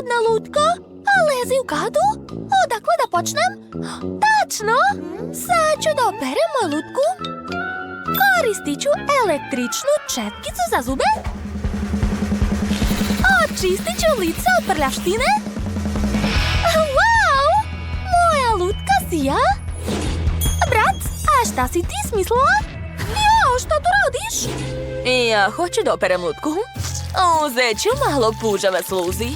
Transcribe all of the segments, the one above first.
jedna lutko, a lezi u kadu? Odakle da počnem? Tačno! Sad ću da operem moju lutku. Koristit ću električnu četkicu za zube. Očistit ću lice od prljavštine. Wow! Moja lutka sija. Brat, a šta si ti smislila? Jo, što tu radiš? Ja hoću da operem lutku. Uzet ću malo pužave sluzi.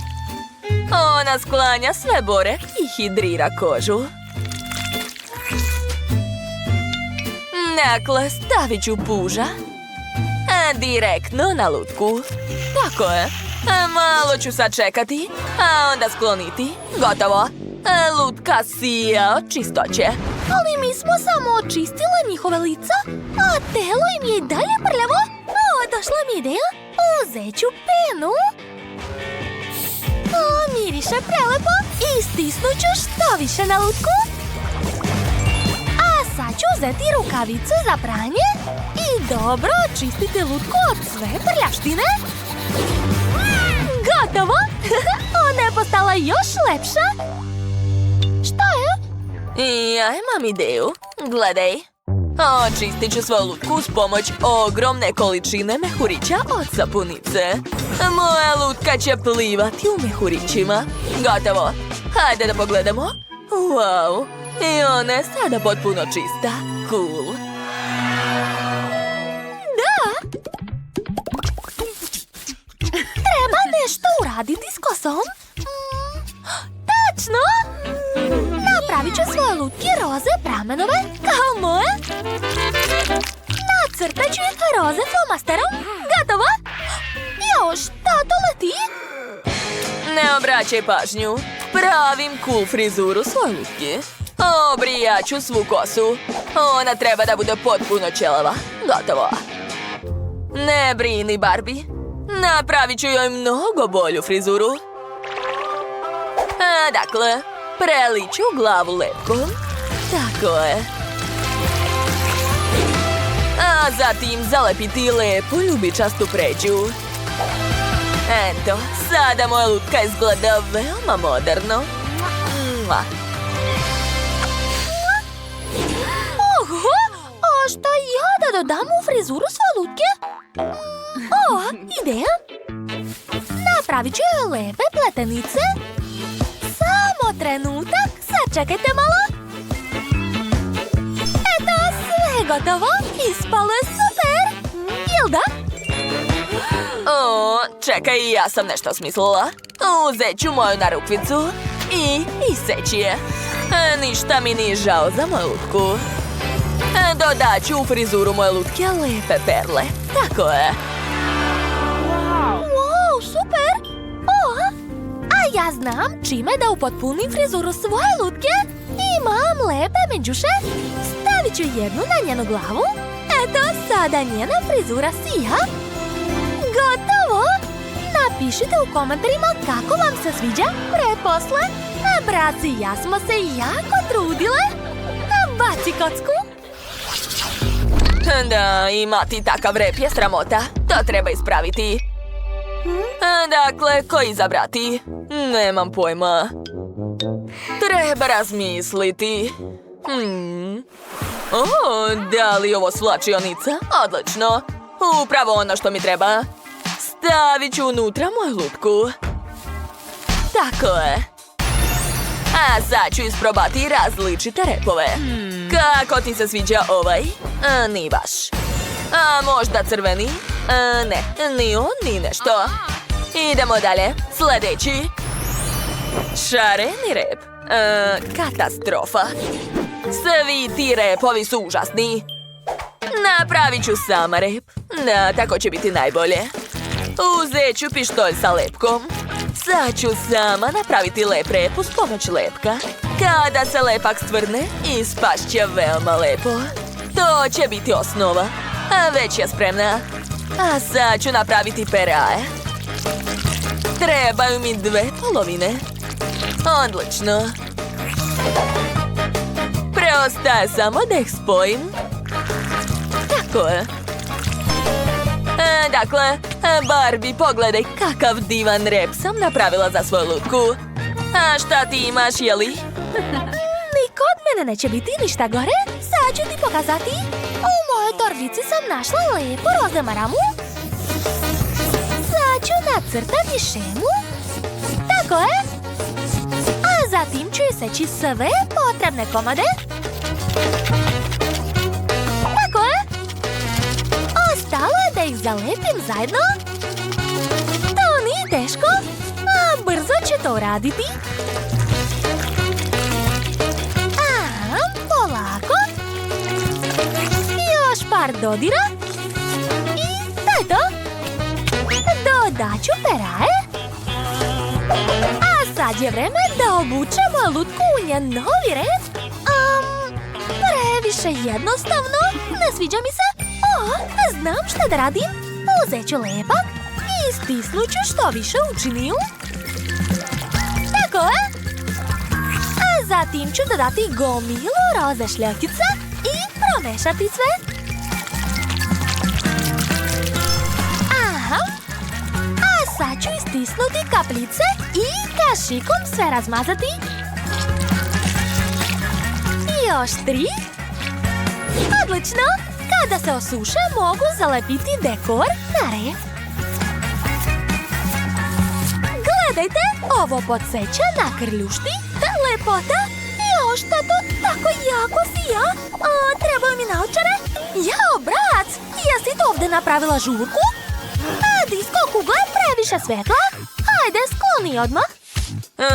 Ona sklanja sve bore i hidrira kožu. Dakle, stavit ću puža direktno na lutku. Tako je. Malo ću sačekati, a onda skloniti. Gotovo. Lutka sija od čistoće. Ali mi smo samo očistile njihove lica, a telo im je i dalje prljavo. Došla mi ideja. Uzet ću penu. Miriše prelepo i stisnut ću što više na lutku. A sad ću uzeti rukavicu za pranje i dobro očistiti lutku od sve prljavštine. Gotovo! Ona je postala još lepša. Šta je? Ja imam ideju. Gledaj. Očistit ću svoju lutku s pomoć ogromne količine mehurića od sapunice. Moja lutka će plivati u mehurićima. Gotovo. Hajde da pogledamo. Wow. I ona je sada potpuno čista. Cool. Da! Treba nešto uraditi s kosom. Tačno! Napravit ću svoje lutke roze pramenove, kao moje. Nacrtat ću ih roze flomasterom. Gotovo! Jo, šta to leti? Ne obraćaj pažnju. Pravim cool frizuru svoje lutke. Obrijat ću svu kosu. Ona treba da bude potpuno ćelava. Gotovo. Ne brini, Barbie. Napravit ću joj mnogo bolju frizuru. Dakle, preliću glavu lepkom. Tako je. A zatim zalepiti lepu ljubičastu pređu. Eto, sada moja lutka izgleda veoma moderno. Oho, a šta ja da dodam u frizuru svoje lutke? Ideja. Napravit ću joj lepe pletenice. Samo trenutak, sačekajte malo. Eto, sve gotovo. Ispalo je super. Jel da? Čekaj, ja sam nešto smislila. Uzet ću moju narukvicu i iseći je. Ništa mi nije žao za moju lutku. Dodat ću u frizuru moje lutke lepe perle. Tako je. Wow, super! A ja znam čime da upotpunim frizuru svoje lutke. Imam lepe menđuše. Stavit ću jednu na njenu glavu. Eto, sada njena frizura sija. Gotovo! Napišite u komentarima kako vam se sviđa preposle. Braci i ja smo se jako trudile. Baci kocku. Da, imati takav rep je sramota. To treba ispraviti. Dakle, ko izabrati? Nemam pojma. Treba razmisliti. Da li ovo svlačionica? Odlično. Upravo ono što mi treba. Stavit ću unutra moju lutku. Tako je. A sad ću isprobati različite repove. Kako ti se sviđa ovaj? Ni baš. A možda crveni? Ne, ni on, ni nešto. Idemo dalje. Sljedeći. Šareni rep. Katastrofa. Svi ti repovi su užasni. Napravit ću sama rep. Da, tako će biti najbolje. Uzet ću pištolj sa lepkom. Sad ću sama napraviti lep rep uz pomoć lepka. Kada se lepak stvrne, ispašće veoma lepo. To će biti osnova. A već je spremna. A sad ću napraviti peraje. Trebaju mi 2 polovine. Odlično. Preostaje samo da ih spojim. Tako je. Dakle, Barbie, pogledaj kakav divan rep sam napravila za svoju lutku. A šta ti imaš, jeli? Ni kod mene neće biti ništa gore. Sad ću ti pokazati. U mojoj torbici sam našla lepu roze maramu. Sad ću nacrtati šemu. Tako je. A zatim ću iseći sve potrebne komade. Tako je. Ostalo je da ih zalepim zajedno. To nije teško, a brzo će to uraditi. Polako. Još par dodira. I to je to. Dodat ću peraje. A sad je vreme da obučemo lutku u njen novi rep. Previše jednostavno. Ne sviđa mi se. Znam šta da radim. Uzet ću lepak i stisnut ću što više u činiju. Tako je. A zatim ću dodati gomilu roze šljokica i promešati sve. Aha. A sad ću istisnuti kapljice i kašikom sve razmazati. Još 3. Odlično! Kada se osuše, mogu zalepiti dekor na rep. Gledajte, ovo podsjeća na krljušti. Lepota! Još šta to tako jako sija? Trebaju mi naočare? Jao, brat! Jesi to ovdje napravila žurku? Disko kugle previše svetla. Hajde, skloni odmah.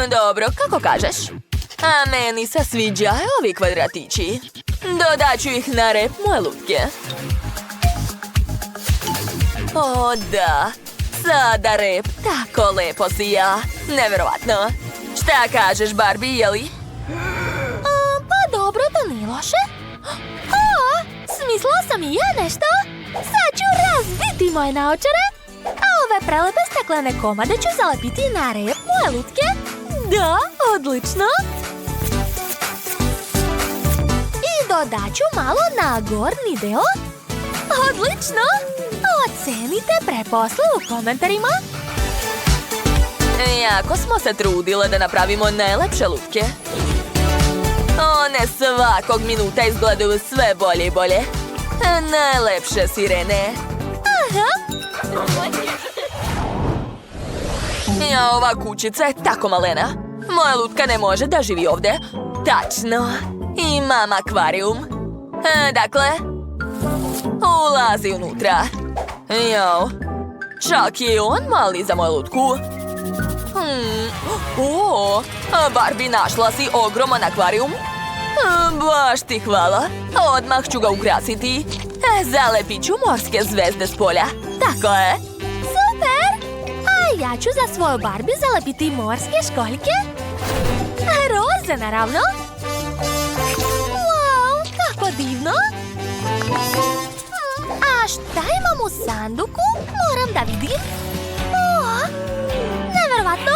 Dobro, kako kažeš? A meni se sviđaju ovi kvadratići. Dodat ću ih na rep moje lutke. O da, sada rep tako lepo sija. Neverovatno. Šta kažeš, Barbie, jeli? Pa dobro, to nije loše. Smislila sam i ja nešto. Sad ću razbiti moje naočare. A ove prelepe staklene komade ću zalepiti na rep moje lutke. Da, odlično. I dodat ću malo na gornji deo. Odlično. Ocenite preposle u komentarima. Jako smo se trudile da napravimo najlepše lutke. One svakog minuta izgledaju sve bolje i bolje. Najlepše sirene. Aha. Ja, ova kućica je tako malena. Moja lutka ne može da živi ovdje. Tačno. Imam akvarijum. Dakle, ulazi unutra. Jao, čak i on mali za moju lutku. Barbie, našla si ogroman akvarijum. Baš ti hvala. Odmah ću ga ukrasiti. Zalepit ću morske zvezde s polja. Tako je. Super! A ja ću za svoju Barbie zalepiti morske školjke. Roze, naravno. Wow, kako divno. A šta imam u sanduku? Moram da vidim. Neverovatno.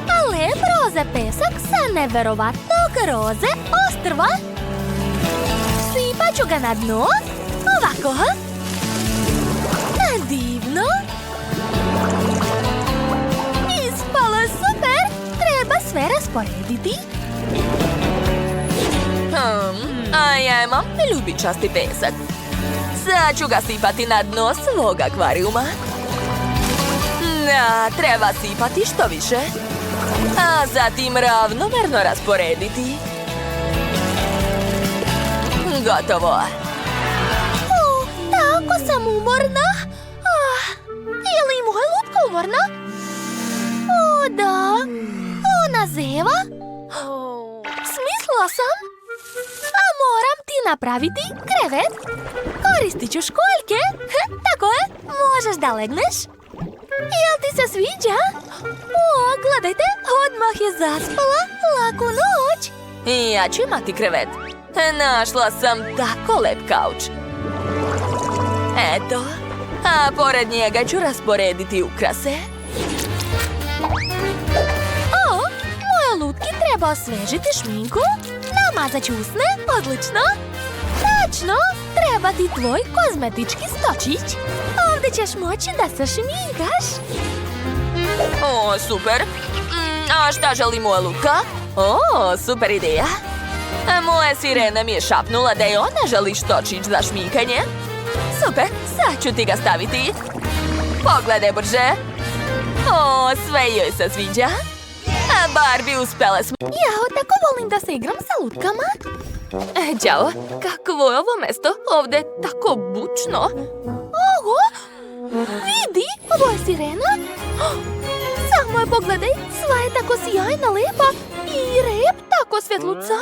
A lep roze pesak sa neverovatnog roze ostrva. Sipat ću ga na dno. Ovako. Divno. Ispalo je super. Treba sve rasporediti. A ja imam ljubičasti pesak. Sad ću ga sipati na dno svog akvarijuma. Da, treba sipati što više. A zatim ravnomerno rasporediti. Gotovo. Tako sam umorna. Je li moja lutka umorna? O, da. Ona zeva. Smislila sam. A moram ti napraviti krevet. Koristit ću školjke. Tako je, možeš da legneš. Jel ti se sviđa? Gledajte, odmah je zaspala. Laku noć. I ja ću imati krevet. Našla sam tako lep kauč. Eto. A pored njega ću rasporediti ukrase. Moje lutki treba osvežiti šminku. Namazat ću usne, odlično. Tačno, treba ti tvoj kozmetički stočić. Ovdje Ovdje ćeš moći da se šminkaš. O, super. A šta želi moja Luka? O, super ideja. Moja sirena mi je šapnula da je ona želi štočić za šminkanje. Super, sad ću ti ga staviti. Pogledaj brže. O, sve joj se sviđa. A Barbie, uspjela smo. Ja tako volim da se igram sa lutkama. Ćao, kakvo je ovo mesto? Ovdje je tako bučno. Oho, vidi, ovo je sirena. Samo je pogledaj, sva je tako sjajna, lepa i rep tako svjetluca.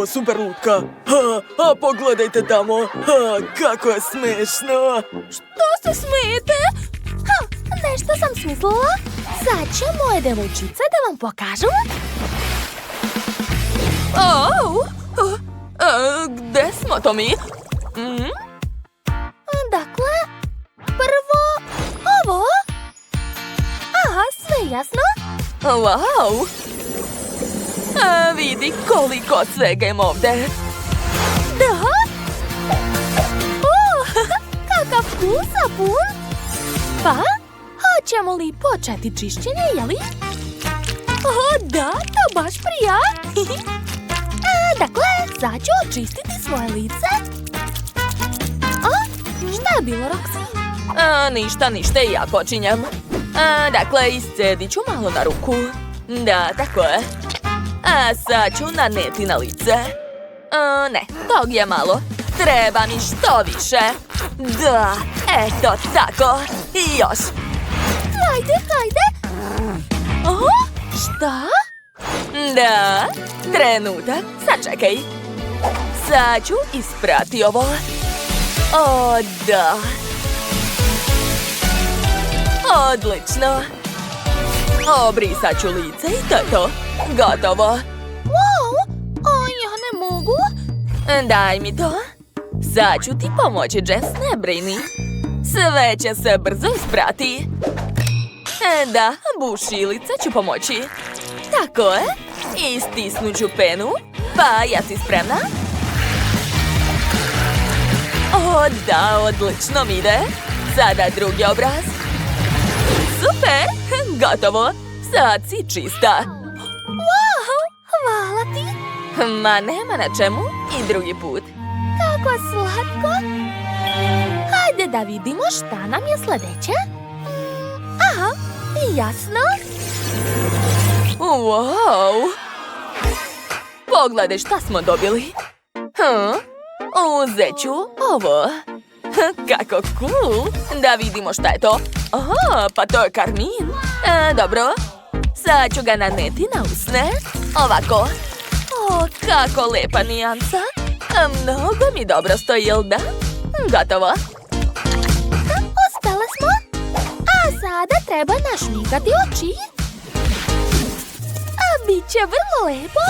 O, super lutka! A pogledajte tamo! Kako je smešno! Što se smijete? Nešto sam smislila. Sad će moje devojčice da vam pokažu. Gde smo to mi? Dakle, prvo ovo. Aha, sve jasno. Wow! Vidi koliko svega ima ovdje. Da? Kakav cool sapun. Pa, hoćemo li početi čišćenje, jeli? O, da, to baš prija. Dakle, sad ću očistiti svoje lice. Šta je bilo, Roxy? Ništa, ja počinjem. Dakle, iscedit ću malo na ruku. Da, tako je. A sad ću naneti na lice. Ne, tog je malo. Treba mi što više. Da, eto tako. I još. Hajde. Šta? Da, trenutak, sačekaj. Sad ću isprati ovo. O, da. Odlično. Obrisat ću lice i to je to. Gotovo. Wow, ja ne mogu. Daj mi to. Sad ću ti pomoći, Jess, ne brini. Sve će se brzo isprati. Da, bušilice ću pomoći. Tako je. I stisnut ću penu. Pa, ja si spremna? O, da, odlično mi ide. Sada drugi obraz. Super, gotovo. Sad si čista. Wow, hvala ti. Ma nema na čemu. I drugi put. Kako slatko. Hajde da vidimo šta nam je sljedeće. Aha, jasno. Wow! Pogledaj šta smo dobili. Uzet ću ovo. Kako cool. Da vidimo šta je to. Aha, pa to je karmin. Dobro. Sad ću ga naneti na usne. Ovako. O, kako lepa nijansa. Mnogo mi dobro stoji, jel da? Gotovo. Uspjeli smo. A sada treba našminkati oči. Biće vrlo lepo.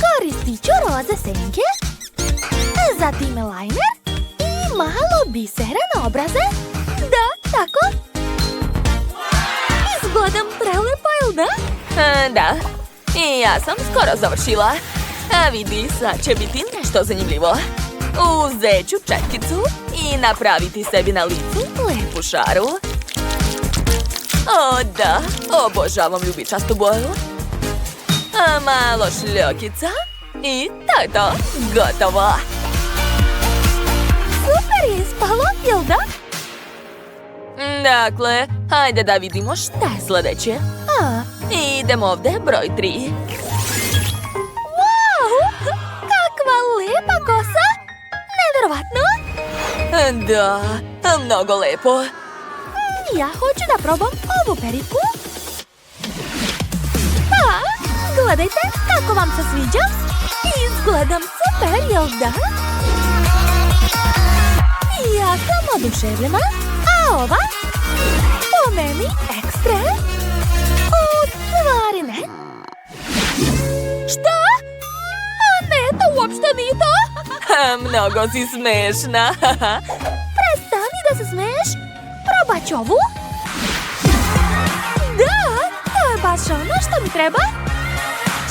Koristit ću roze senke. Zatim lajner. I malo bisera na obraze. Da, tako. Izgledam prelepo, jel da? Da. I ja sam skoro završila. A vidi, sad će biti nešto zanimljivo. Uzet ću četkicu i napraviti sebi na licu lepu šaru. O, da. Obožavam ljubičastu boju. A malo šljokica. I to je to. Gotovo. Super je ispalo, jel da? Dakle, hajde da vidimo šta je sljedeće. Idemo ovdje, broj 3. Wow, kakva lepa kosa. Nevjerovatno. Da, mnogo lepo. Ja hoću da probam ovu periku. Gledajte kako vam se sviđa. Izgledam super, jel da? Ja sam oduševljena. A ova? Po meni ekstra. U stvari ne. Šta? A ne, to uopšte nije to. Mnogo si smešna. Prestani da se smeješ. Probat ću ovu. Da, to je baš ono što mi treba.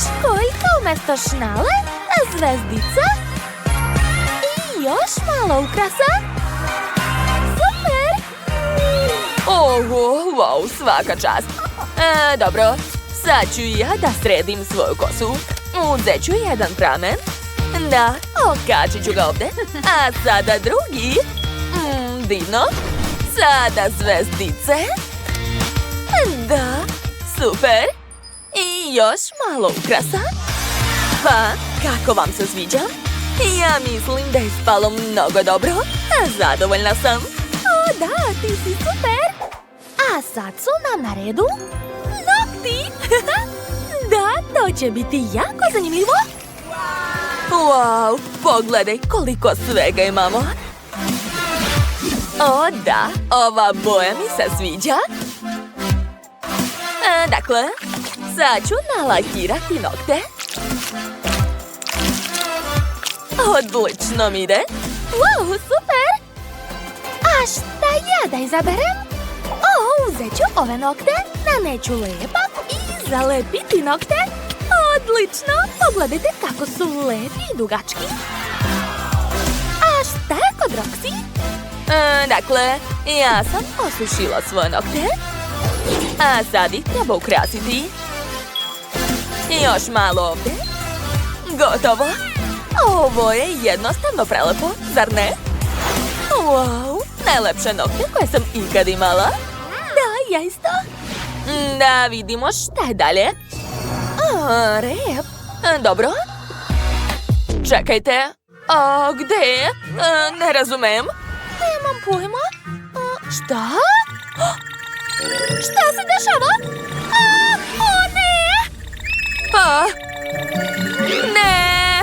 Školjka umjesto šnale, zvezdica i još malo ukrasa. Super! Oho, wow, svaka čast. Dobro, sad ću ja da sredim svoju kosu. Uzet ću jedan pramen. Da, okačit ću ga ovdje. A sada drugi. Divno. Sada zvezdice. Da, super. I još malo ukrasa. Pa, kako vam se sviđa? Ja mislim da je spalo mnogo dobro. Zadovoljna sam. O, da, ti si super! A sad su nam na redu nokti! Da, to će biti jako zanimljivo! Wow, pogledaj koliko svega imamo. O, da, ova boja mi se sviđa. Dakle, sad ću nalakirati nokte. Odlično mi ide. Wow, super! A šta ja da izaberem? O, uzet ću ove nokte, naneću lepak i zalepiti nokte. Odlično! Pogledajte kako su lepi i dugački. A šta je kod Roxy? Dakle, ja sam osušila svoje nokte. A sad ih treba ukrasiti. Još malo ovdje. Gotovo. Ovo je jednostavno prelepo, zar ne? Wow, najlepše nokte koje sam ikad imala. Da, ja isto. Da vidimo šta je dalje. Rep. Dobro. Čekajte. Gde je? Ne razumem. Nemam pojma. Šta? Šta se dešava? O, ne! Ne!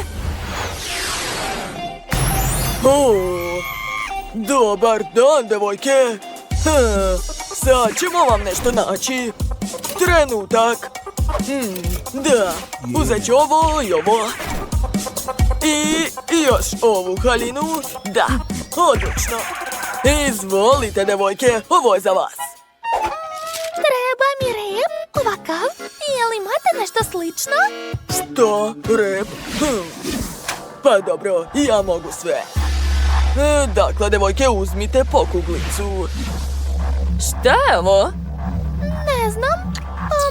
O, dobar dan, devojke. Sad ćemo vam nešto naći. Trenutak. Da, uzet ću ovo i ovo. I još ovu haljinu. Da, odlično. Izvolite, devojke, ovo je za vas. Treba mi rep, ovakav. Jel imate nešto slično? Što? Rep? Pa dobro, ja mogu sve. Dakle, devojke, uzmite pokuglicu. Šta je ovo? Ne znam.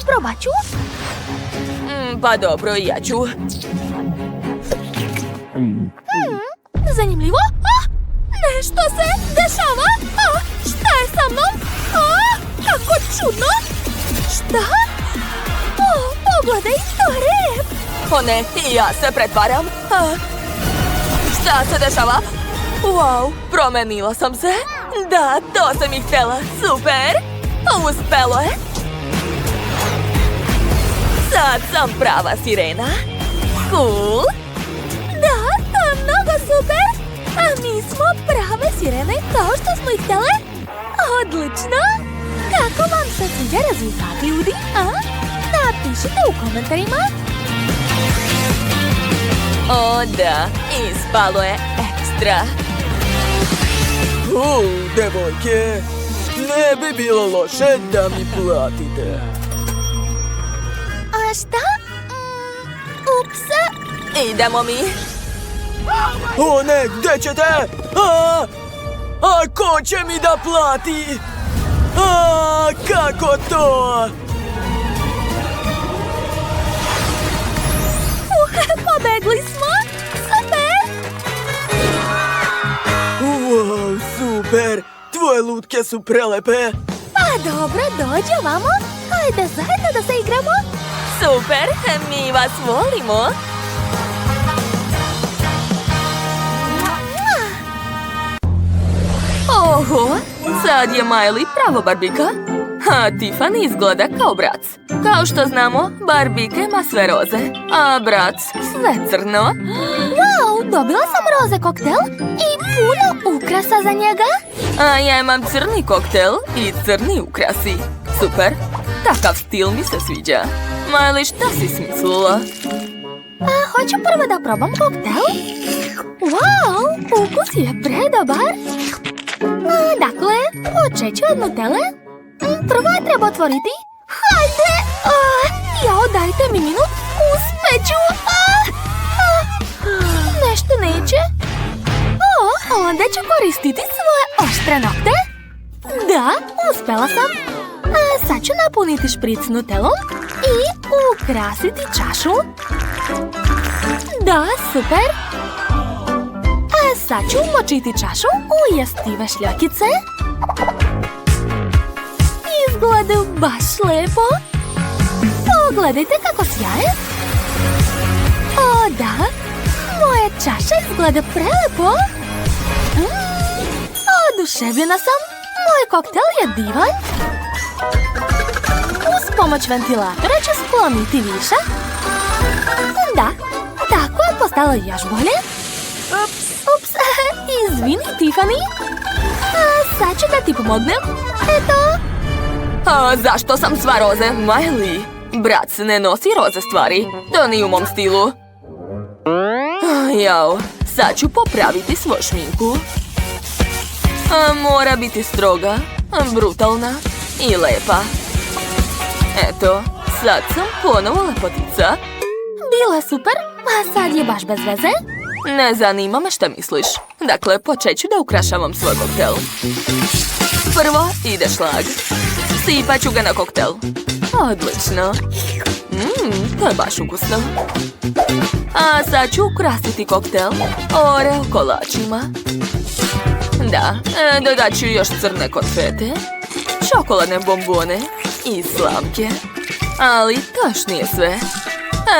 Probat ću. Pa dobro, ja ću. Zanimljivo. Nešto se dešava. Šta je sa mnom? Kako čudno. Šta? Pogledaj, to je rep. O ne, ja se pretvaram. Šta se dešava? Wow, promenila sam se. Da, to sam i htjela. Super. Uspelo je. Sad sam prava sirena. Cool. Da, to je mnogo super. A mi smo prave sirene kao što smo i htjele. Odlično. Kako vam se sviđa rezultat, ljudi? Napišite u komentarima. O da, ispalo je ekstra. Devojke, ne bi bilo loše da mi platite. A šta? Ups. Idemo mi. O ne, gdje ćete? A ko će mi da plati? Kako to? Pobegli smo. Super. Wow, super. Tvoje lutke su prelepe. Pa dobro, dođi ovamo. Hajde zajedno da se igramo. Super, mi vas volimo. Oho, sad je Miley pravo Barbika. A Tiffany izgleda kao Brac. Kao što znamo, Barbika ima sve roze, a Brac sve crno. Wow, dobila sam roze koktel i puno ukrasa za njega. A ja imam crni koktel i crni ukrasi. Super, takav stil mi se sviđa. Miley, šta si smislila? Hoću prvo da probam koktel. Wow, ukus je predobar. Dakle, počet ću od Nutelle. Prvo je treba otvoriti. Hajde! Jao, dajte mi minut. Uspeću! Nešto neće. Onda ću koristiti svoje oštre nokte. Da, uspela sam. A sad ću napuniti špric nutelom i ukrasiti čašu. Da, super. A sad ću umočiti čašu u jestive šljakice. Izgledaju baš lepo. Pogledajte kako sjaje. O, da. Moja čaša izgleda prelepo. Oduševljena sam. Moj koktel je divan. Uz pomoć ventilatora ću skloniti višak. Da, tako je postalo još bolje. Ups, izvini, Tiffany. A sad ću da ti pomognem. Eto. A zašto sam sva roze, Miley? Brat ne nosi roze stvari. To nije u mom stilu. Jao, sad ću popraviti svoju šminku. Mora biti stroga, brutalna i lepa. Eto, sad sam ponovo lepotica. Bila super, a sad je baš bez veze. Ne zanima me šta misliš. Dakle, počet ću da ukrašavam svoj koktel. Prvo ide šlag. Sipat ću ga na koktel. Odlično. To je baš ukusno. A sad ću ukrasiti koktel Oreo kolačima. Da, dodat ću još crne konfete, čokoladne bombone i slamke. Ali to još nije sve.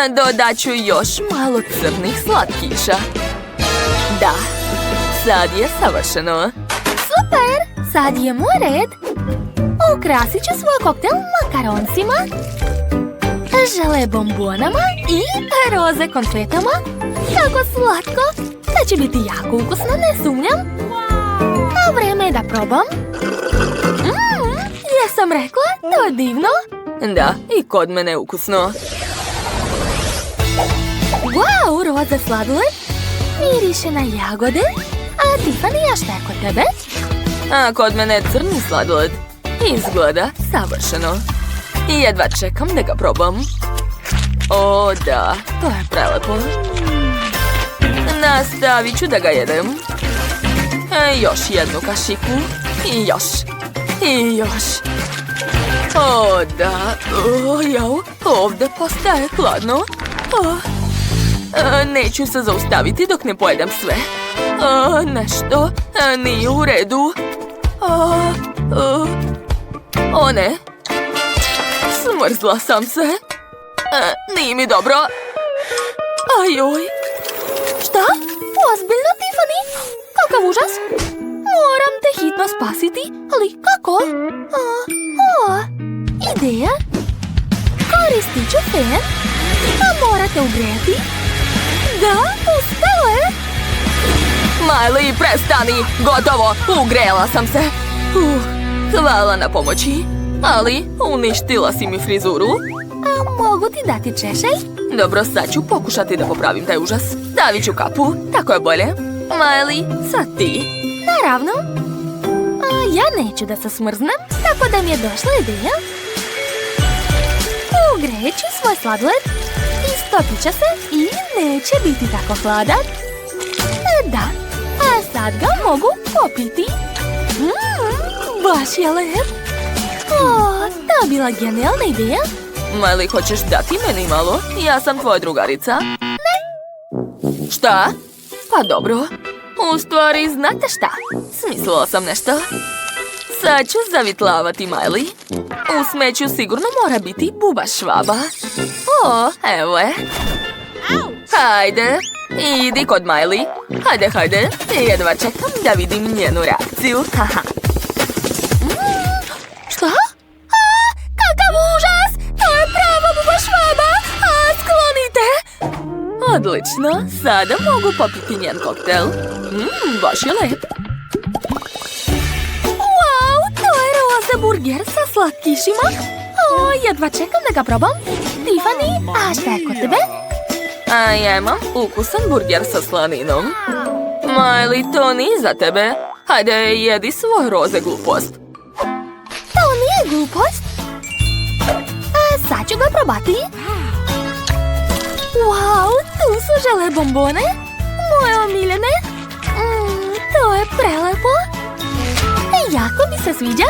Dodat ću još malo crnih slatkiša. Da, sad je savršeno. Super, sad je moj red. Ukrasit ću svoj koktel makaronsima, žele bombonama i roze konfetama. Kako slatko. To će biti jako ukusno, ne sumnjam. A vreme je da probam. Jesam rekla, to je divno. Da, i kod mene je ukusno. Wow, roze sladoled. Miriše na jagode. A Tiffany, a šta je kod tebe? A kod mene je crni sladoled. Izgleda savršeno. I jedva čekam da ga probam. O, da, to je prelepo. Nastavit ću da ga jedem. Još jednu kašiku. I još. I još. O, da. Jao, ovdje postaje hladno. Neću se zaustaviti dok ne pojedem sve. Nešto nije u redu. O ne. Smrzla sam se. Nije mi dobro. Ajoj. Šta? Ozbiljno, Tiffany? Kakav užas? Moram te hitno spasiti, ali kako? Ideja? Koristit ću fen, a morate ugrijati. Da, uspelo je. Miley, prestani! Gotovo! Ugrela sam se. Hvala na pomoći. Ali uništila si mi frizuru. A mogu ti dati češelj? Dobro, sad ću pokušati da popravim taj užas. Stavit ću kapu, tako je bolje. Miley, sad ti. Naravno. A ja neću da se smrznem, tako da mi je došla ideja. Ugrejet ću svoj sladoled. Istopit će se i neće biti tako hladan. Da, a sad ga mogu popiti. Baš je lep. To je bila genijalna ideja. Miley, hoćeš dati meni malo? Ja sam tvoja drugarica. Ne. Šta? Pa dobro. U stvari, znate šta? Smislila sam nešto. Sad ću zavitlavati Miley. U smeću sigurno mora biti buba švaba. O, evo je. Hajde, idi kod Miley. Hajde. Jedva čekam da vidim njenu reakciju. Šta? Kakav užas! To je prava buba švaba! Sklonite! Odlično, sada mogu popiti njen koktel. Baš je lep. Wow, to je roze burger sa slatkišima. Jedva čekam da ga probam. Tiffany, a šta je kod tebe? A ja imam ukusan burger sa slaninom. Miley, to nije za tebe. Hajde, jedi svoj roze glupost. To nije glupost. Sad ću ga probati. Wow, tu su žele bombone. Moje omiljene. To je prelepo. Jako mi se sviđa.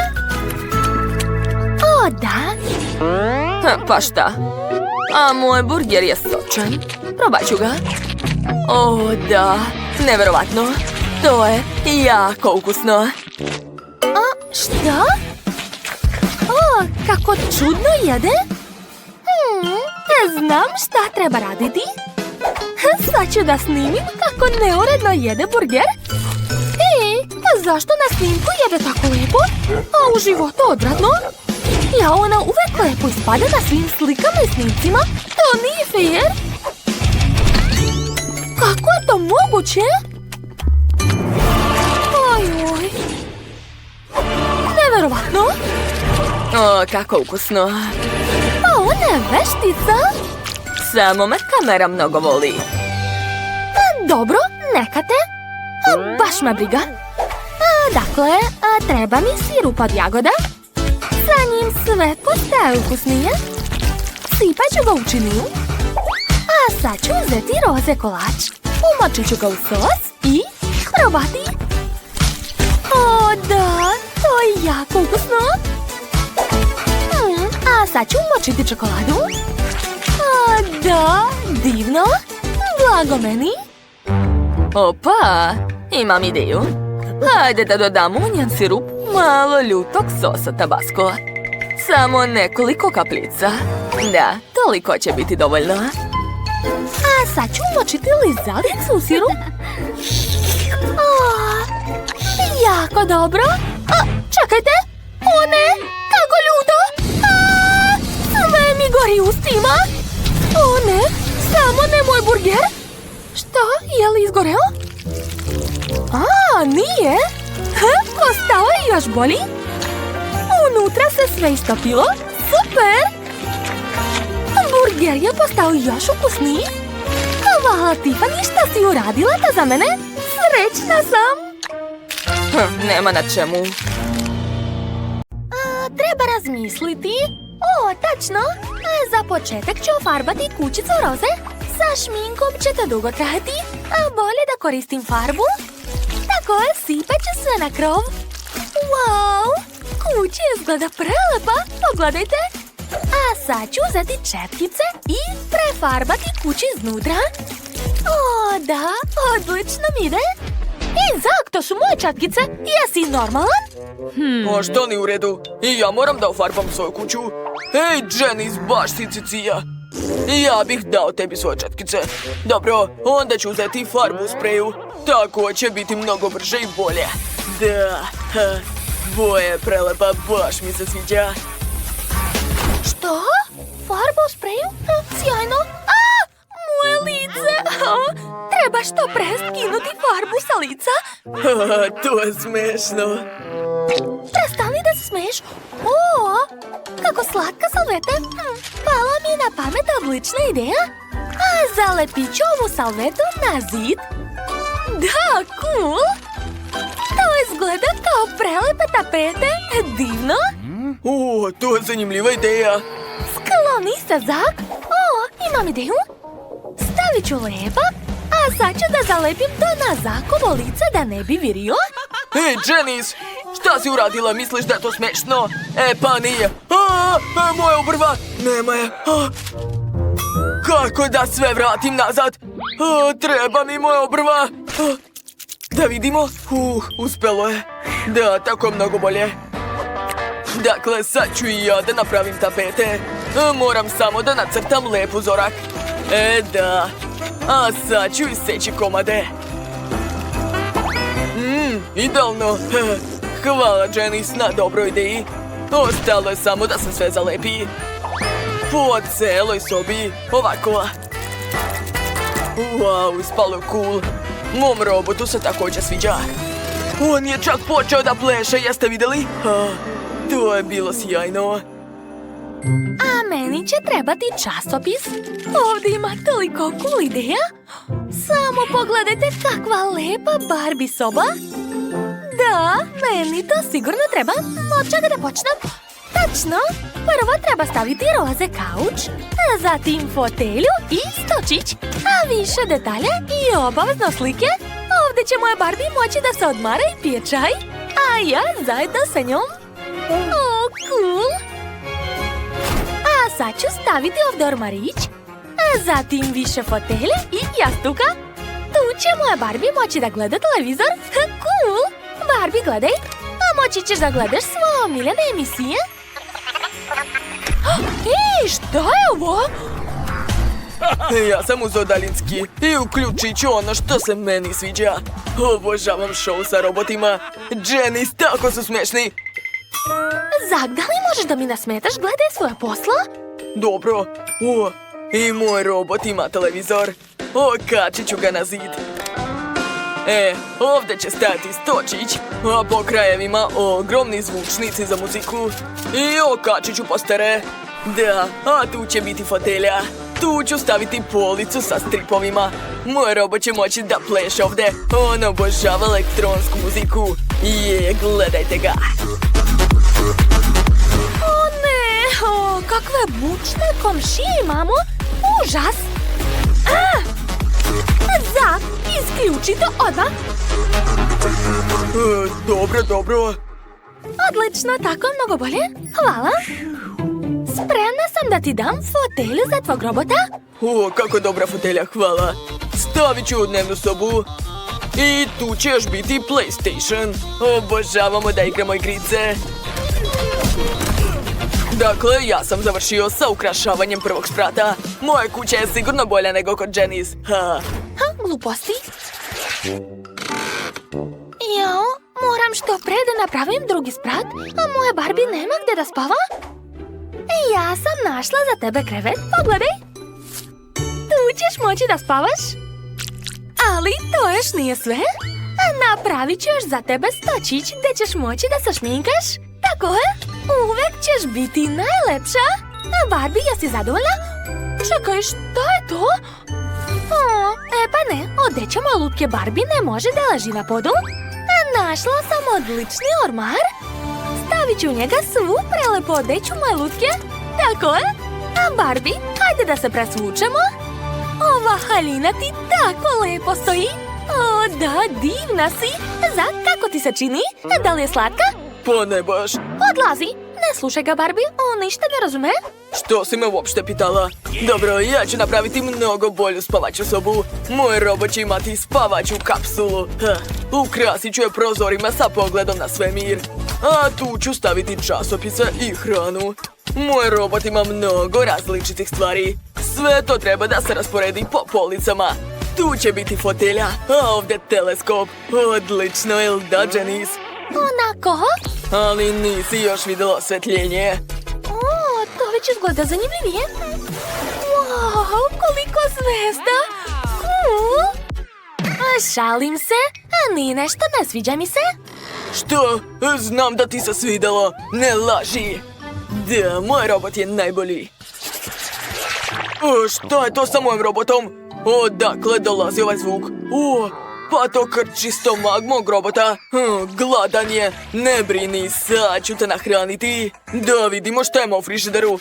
O, da. Pa šta? A moj burger je sočan. Probat ću ga. O, da. Neverovatno. To je jako ukusno. Što? O, kako čudno jede. Ne znam šta treba raditi. Sad ću da snimim kako neuredno jede burger. Pa zašto na snimku jede tako lepo, a u životu odvratno? Ja ona uvek lepo ispada na svim slikama i snimcima. To nije fair. Kako je to moguće? Oj. Neverovatno. O, kako ukusno. Pa ona je veštica. Samo me kamera mnogo voli. Dobro, neka te. Baš me briga. Dakle, treba mi sirup od jagoda. Sa njim sve postaje ukusnije. Sipat ću ga u činiju. A sad ću uzeti roze kolač. Umočit ću ga u sos i probati. O, da, to je jako ukusno. A sad ću umočiti čokoladu. O, da, divno. Blago meni. Opa, imam ideju. Hajde da dodamo u njen sirup malo ljutog sosa tabasco. Samo nekoliko kapljica. Da, toliko će biti dovoljno. A sad ću umočiti lizalicu u sirup. Jako dobro. Čekajte. O ne, kako ljuto. Sve mi gori ustima. O ne, samo ne moj burger. Što, je li izgoreo? Nije. Ostao je još bolji. Unutra se sve istopilo. Super. Burger je postao još ukusniji. Hvala Tiffany što si uradila to za mene. Srećna sam. Nema na čemu. Treba razmisliti. O, tačno. Za početak ću ofarbati kućicu roze. Sa šminkom će to dugo trajati. Bolje da koristim farbu. Tako je, sipat ću sve na krov. Wow, kuća izgleda prelepa. Pogledajte. A sad ću uzeti četkice i prefarbati kuću iznutra. O, da, odlično mi ide. Zak, to su moje četkice. Jesi normalan? A što ni u redu? I ja moram da ofarbam svoju kuću. Ej, Janice, baš si cicija. Ja bih dao tebi svoje četkice. Dobro, onda ću uzeti farbu u spreju. Tako će biti mnogo brže i bolje. Da, boja je prelepa, baš mi se sviđa. Što? Farba u spreju? Sjajno. Moje lice. Treba što pre skinuti farbu sa lica. To je smešno. Prestani da se smeješ. O, kako slatka salveta. Pala mi je na pamet odlična ideja. Zalepit ću ovu salvetu na zid. Da, cool. To izgleda kao prelepe tapete. Divno. O, to je zanimljiva ideja. Skloni se, Zak. O, imam ideju. Stavit ću lepak, a sad ću da zalepim to na Zakovo lice da ne bi virio. Ej, Janice, šta si uradila? Misliš da je to smešno? Pa nije. Moja obrva. Nema je. Kako da sve vratim nazad? Treba mi moja obrva. Da vidimo. Uspelo je. Da, tako mnogo bolje. Dakle, sad ću i ja da napravim tapete. Moram samo da nacrtam lep uzorak. Da. A sad ću iseći komade. Idealno. Hvala, Janice, na dobroj ideji. Ostalo je samo da se sve zalepi. Po celoj sobi. Ovako. Wow, ispalo je cool. Mom robotu se također sviđa. On je čak počeo da pleše, jeste vidjeli? To je bilo sjajno. A meni će trebati časopis. Ovdje ima toliko cool ideja. Samo pogledajte kakva lepa Barbie soba. Da, meni to sigurno treba. Od čega da počnem? Tačno, prvo treba staviti roze kauč, zatim fotelju i stočić, a više detalja i obavezno slike. Ovdje će moja Barbie moći da se odmara i pije čaj. a ja zajedno sa njom. O, cool! A sad ću staviti ovdje ormarić, a zatim više fotelje i jastuka. Tu će moja Barbie moći da gleda televizor. Cool! Barbie, gledaj, a moći ćeš da gledaš svoje omiljene emisije. Ej, šta je ovo? Ja sam uzeo daljinski i uključit ću ono što se meni sviđa. Obožavam show sa robotima. Janice, tako su smešni. Zak, da li možeš da mi nasmetaš gledaj svoje posla? Dobro. O, i moj robot ima televizor. Okačit ću ga na zid. Ovdje će stajati stočić, a po krajevima ogromni zvučnici za muziku. I okačit ću postere. Da, a tu će biti fotelja. Tu ću staviti policu sa stripovima. Moj robot će moći da pleše ovdje. On obožava elektronsku muziku. Gledajte ga. O ne, kakve bučne komšije imamo. Užas. Zak, isključi to odmah. Dobro. Odlično, tako mnogo bolje. Hvala. Spremna sam da ti dam fotelju za tvog robota. Kako dobra fotelja, hvala. Stavit ću u dnevnu sobu. I tu će još biti PlayStation. Obožavamo da igramo igrice. Dakle, ja sam završio sa ukrašavanjem prvog sprata. Moja kuća je sigurno bolja nego kod Janice. Gluposti. Jao, moram što pre da napravim drugi sprat, a moja Barbie nema gdje da spava. Ja sam našla za tebe krevet, pogledaj. Tu ćeš moći da spavaš. Ali to još nije sve. Napravit ću još za tebe stočić gdje ćeš moći da se šminkaš. Tako je, uvek ćeš biti najlepša. Barbie, jesi zadovoljna? Čekaj, šta je to? Pa ne, odeća moje lutke Barbie ne može da leži na podu. Našla sam odlični ormar. Stavit ću u njega svu prelepu odeću moje lutke. Tako je. A Barbie, hajde da se presvučemo. Ova haljina ti tako lepo stoji. O, da, divna si. Zak, kako ti se čini? Da li je slatka? Pa ne baš. Odlazi. Ne slušaj ga, Barbie, on ništa ne razume. Što si me uopšte pitala? Dobro, ja ću napraviti mnogo bolju spavaću sobu. Moj robot će imati spavaću kapsulu. Ukrasit ću je prozorima sa pogledom na svemir. A tu ću staviti časopise i hranu. Moj robot ima mnogo različitih stvari. Sve to treba da se rasporedi po policama. Tu će biti fotelja, a ovdje teleskop. Odlično, jel da, Janice? Onako? Ali nisi još vidjela osvetljenje. To već izgleda zanimljivije. Wow, koliko zvezda! Cool! Šalim se, a ni nešto ne sviđa mi se. Što? Znam da ti se svidjelo. Ne laži. Da, moj robot je najbolji. Šta je to sa mojim robotom? Odakle dolazi ovaj zvuk? Pa to krči stomak mog robota. Gladan je. Ne brini, sad ću te nahraniti. Da vidimo šta ima u frižideru.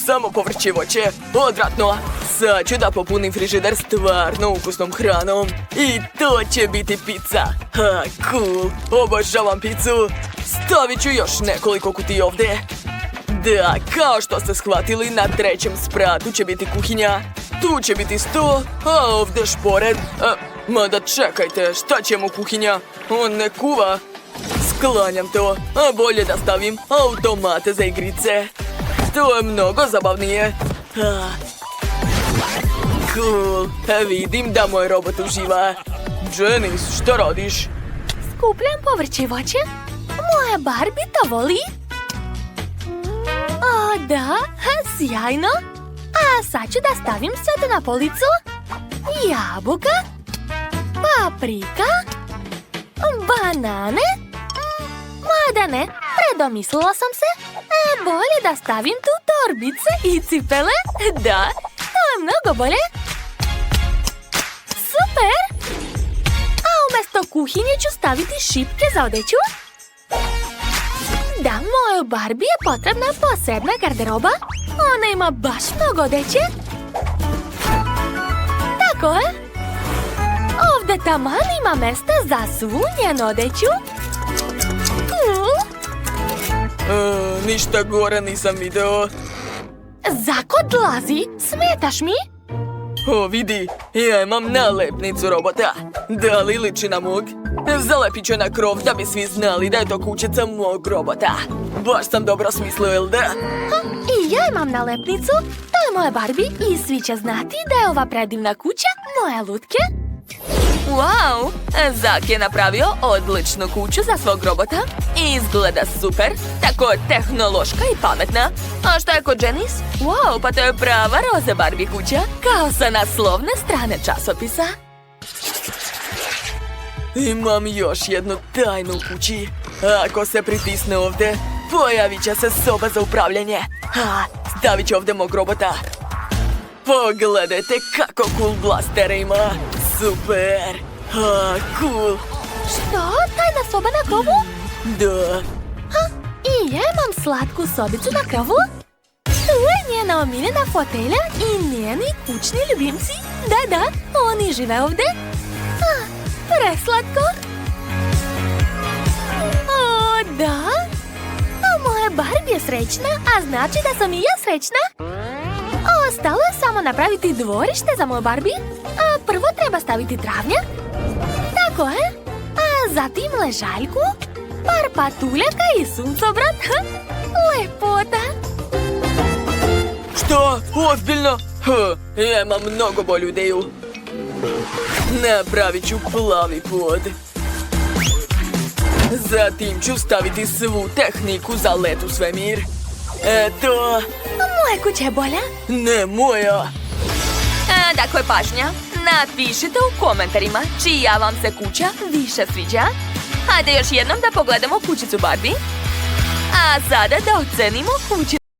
Samo povrće i voće. Odvratno. Sad ću da popunim frižider stvarno ukusnom hranom. I to će biti pizza. Cool. Obožavam picu. Stavit ću još nekoliko kutija ovdje. Da, kao što ste shvatili, na trećem spratu će biti kuhinja. Tu će biti sto, a ovdje špored. Mada čekajte, šta će mu kuhinja? On ne kuva. Sklanjam to, a bolje da stavim automate za igrice. To je mnogo zabavnije. Cool, vidim da moj robot uživa. Janice, šta radiš? Skupljam povrće i voće. Moja Barbie to voli. O, da, sjajno. A sad ću da stavim sve to na policu. Jabuka, paprika, banane. Mada ne, predomislila sam se. Bolje da stavim tu torbice i cipele. Da, to je mnogo bolje. Super! A umjesto kuhinje ću staviti šipke za odeću. Da, mojoj Barbie je potrebna posebna garderoba. Ona ima baš mnogo odeće. Tako je. Ovdje taman ima mesta za svu njenu odeću. Ništa gore nisam video. Zako dlazi? Smetaš mi? O, vidi, ja imam nalepnicu robota. Da li liči na mog? Zalepit ću na krov da bi svi znali da je to kućica mog robota. Baš sam dobro smislio, jel da? I ja imam nalepnicu. To je moja Barbie i svi će znati da je ova predivna kuća moje lutke. Wow, Zak je napravio odličnu kuću za svog robota. Izgleda super, tako tehnološka i pametna. A šta je kod Janice? Wow, pa to je prava roza Barbie kuća, kao sa naslovne strane časopisa. Imam još jednu tajnu u kući. Ako se pritisne ovdje, pojavit će se soba za upravljanje. Stavit ću ovdje mog robota. Pogledajte kako cool blaster ima. Super. Cool. Što? Tajna soba na krovu? Da. I ja imam slatku sobicu na krovu. Tu je njena omiljena fotelja i njeni kućni ljubimci. Da, oni žive ovdje. Preslatko. O, da. A moja Barbie je srećna, a znači da sam i ja srećna. Ostalo je samo napraviti dvorište za moju Barbie. A prvo treba staviti travnjak. Tako je. A zatim ležaljku, par patuljaka i suncobrat. Lepota. Što? Ozbiljno? Ja imam mnogo bolju ideju. Napravit ću plavi pod. Zatim ću staviti svu tehniku za let u svemir. Eto. Moja kuća je bolja. Ne moja. Dakle, pažnja, napišite u komentarima čija vam se kuća više sviđa. Hajde još jednom da pogledamo kućicu Barbie. A sada da ocenimo kućicu.